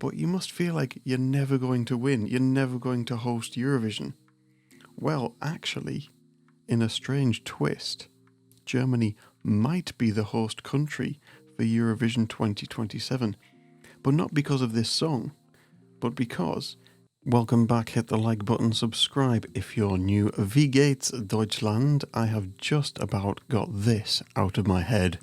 but you must feel like you're never going to win, you're never going to host Eurovision. Well, actually, in a strange twist, Germany might be the host country for Eurovision 2027, but not because of this song, but because... Welcome back, hit the like button, subscribe if you're new. Wie geht's Deutschland? I have just about got this out of my head.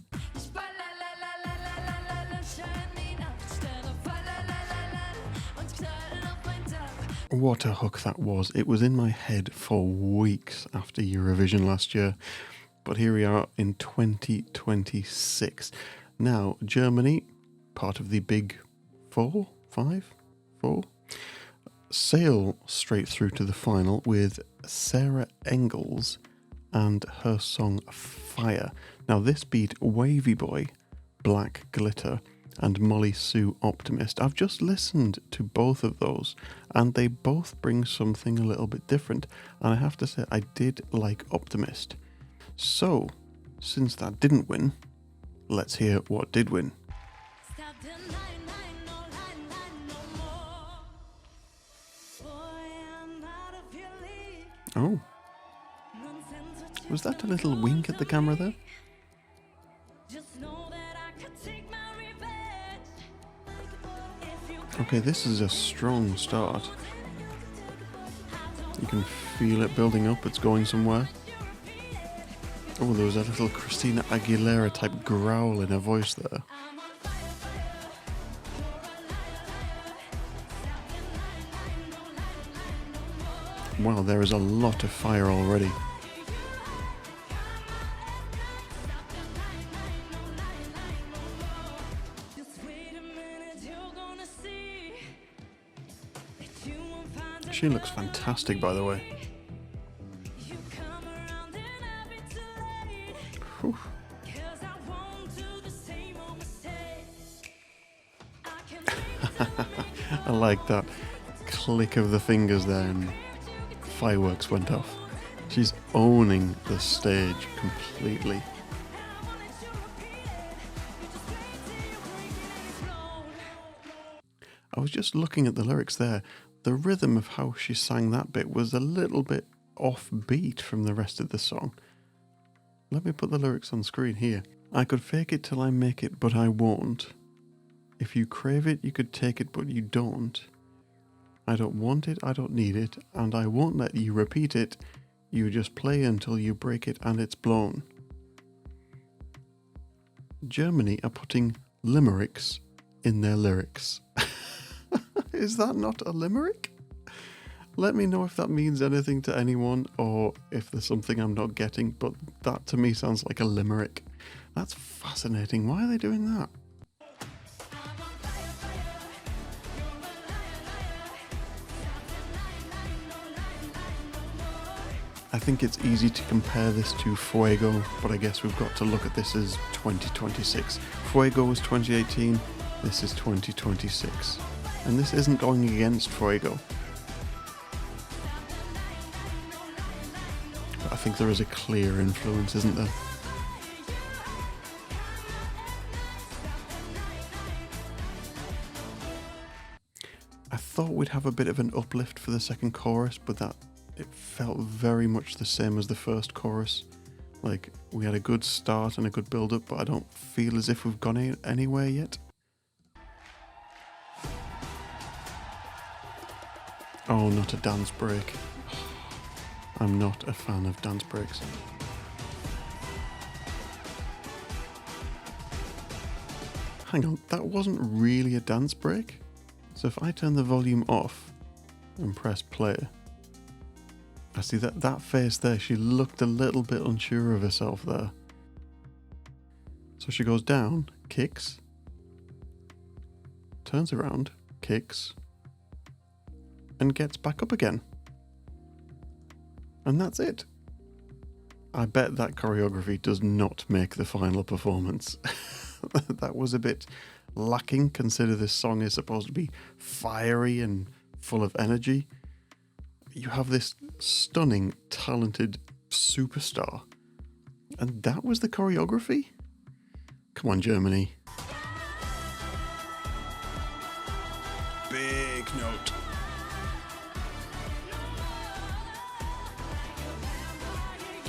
What a hook that was. It was in my head for weeks after Eurovision last year. But here we are in 2026. Now, Germany, part of the big four, sail straight through to the final with Sarah Engels and her song Fire. Now, this beat Wavy Boy, Black Glitter, and Molly Sue Optimist. I've just listened to both of those, and they both bring something a little bit different. And I have to say, I did like Optimist. So, since that didn't win, let's hear what did win. Oh. Was that a little wink at the camera there? Okay, this is a strong start. You can feel it building up, it's going somewhere. Oh, there was a little Christina Aguilera type growl in her voice there. Wow, there is a lot of fire already. She looks fantastic, by the way. Whew. I like that click of the fingers there and fireworks went off. She's owning the stage completely. I was just looking at the lyrics there. The rhythm of how she sang that bit was a little bit offbeat from the rest of the song. Let me put the lyrics on screen here. I could fake it till I make it, but I won't. If you crave it, you could take it, but you don't. I don't want it, I don't need it, and I won't let you repeat it. You just play until you break it and it's blown. Germany are putting limericks in their lyrics. Is that not a limerick? Let me know if that means anything to anyone or if there's something I'm not getting, but that to me sounds like a limerick. That's fascinating. Why are they doing that? I think it's easy to compare this to Fuego, but I guess we've got to look at this as 2026. Fuego was 2018, this is 2026. And this isn't going against Fuego. But I think there is a clear influence, isn't there? I thought we'd have a bit of an uplift for the second chorus, but it felt very much the same as the first chorus. Like, we had a good start and a good build-up, but I don't feel as if we've gone anywhere yet. Oh, not a dance break. I'm not a fan of dance breaks. Hang on, that wasn't really a dance break? So if I turn the volume off and press play, I see that face there, she looked a little bit unsure of herself there. So she goes down, kicks, turns around, kicks, and gets back up again. And that's it. I bet that choreography does not make the final performance. That was a bit lacking, consider this song is supposed to be fiery and full of energy. You have this stunning, talented superstar, and that was the choreography? Come on, Germany. big note.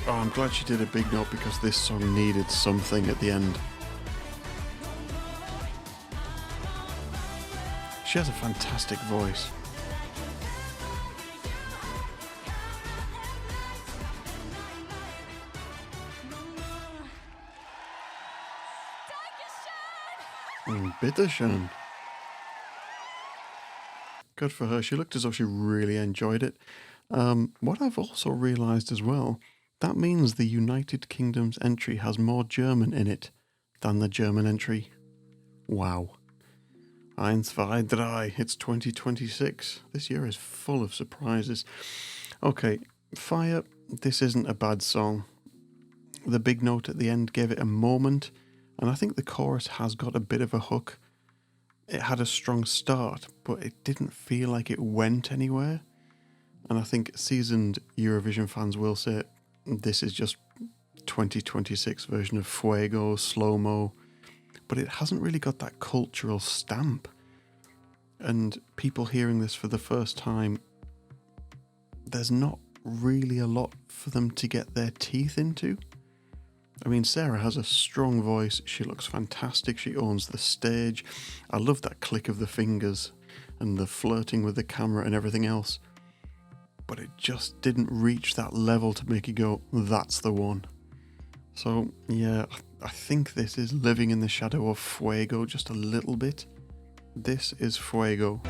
Oh, I'm glad she did a big note because this song needed something at the end. She has a fantastic voice. Bitteschön. Good for her. She looked as though she really enjoyed it. What I've also realised as well, that means the United Kingdom's entry has more German in it than the German entry. Wow. 1, 2, 3. It's 2026. This year is full of surprises. Okay, Fire, this isn't a bad song. The big note at the end gave it a moment, and I think the chorus has got a bit of a hook. It had a strong start, but it didn't feel like it went anywhere. And I think seasoned Eurovision fans will say this is just 2026 version of Fuego, Slow-Mo, but it hasn't really got that cultural stamp. And people hearing this for the first time, there's not really a lot for them to get their teeth into. I mean, Sarah has a strong voice, she looks fantastic, she owns the stage. I love that click of the fingers and the flirting with the camera and everything else. But it just didn't reach that level to make you go, that's the one. So yeah, I think this is living in the shadow of Fuego just a little bit. This is Fuego.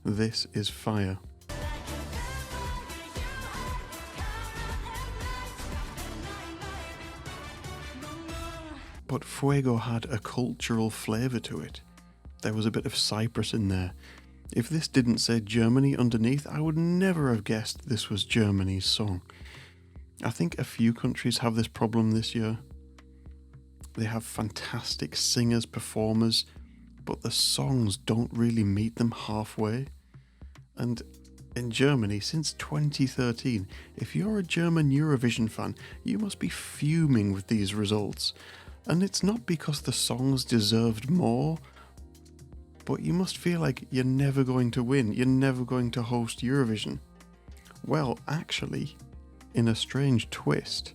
This is Fire. But Fuego had a cultural flavour to it. There was a bit of Cyprus in there. If this didn't say Germany underneath, I would never have guessed this was Germany's song. I think a few countries have this problem this year. They have fantastic singers, performers, but the songs don't really meet them halfway. And in Germany, since 2013, if you're a German Eurovision fan, you must be fuming with these results. And it's not because the songs deserved more, but you must feel like you're never going to win, you're never going to host Eurovision. Well, actually, in a strange twist,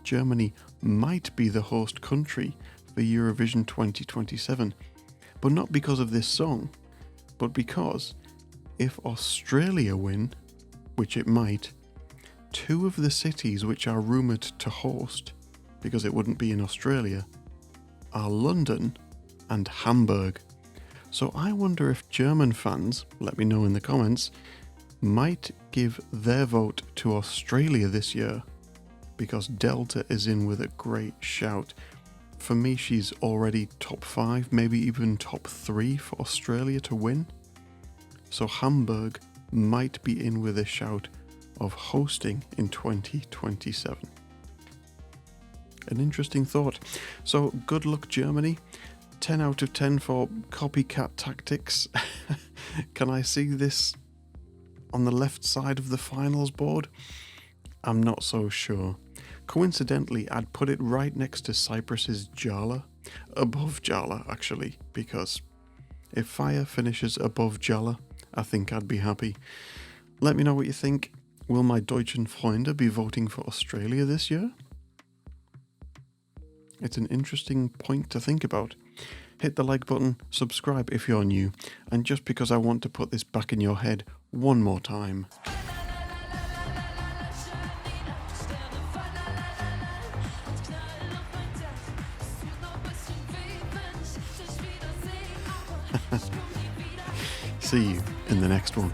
Germany might be the host country for Eurovision 2027, but not because of this song, but because if Australia win, which it might, 2 of the cities which are rumoured to host, because it wouldn't be in Australia, are London and Hamburg. So I wonder if German fans, let me know in the comments, might give their vote to Australia this year, because Delta is in with a great shout. For me, she's already top 5, maybe even top 3 for Australia to win. So Hamburg might be in with a shout of hosting in 2027. An interesting thought. So good luck, Germany. 10 out of 10 for copycat tactics. Can I see this on the left side of the finals board? I'm not so sure. Coincidentally, I'd put it right next to Cyprus's Jala. Above Jala, actually, because if Fire finishes above Jala, I think I'd be happy. Let me know what you think. Will my Deutschen Freunde be voting for Australia this year? It's an interesting point to think about. Hit the like button, subscribe if you're new, and just because I want to put this back in your head one more time. See you in the next one.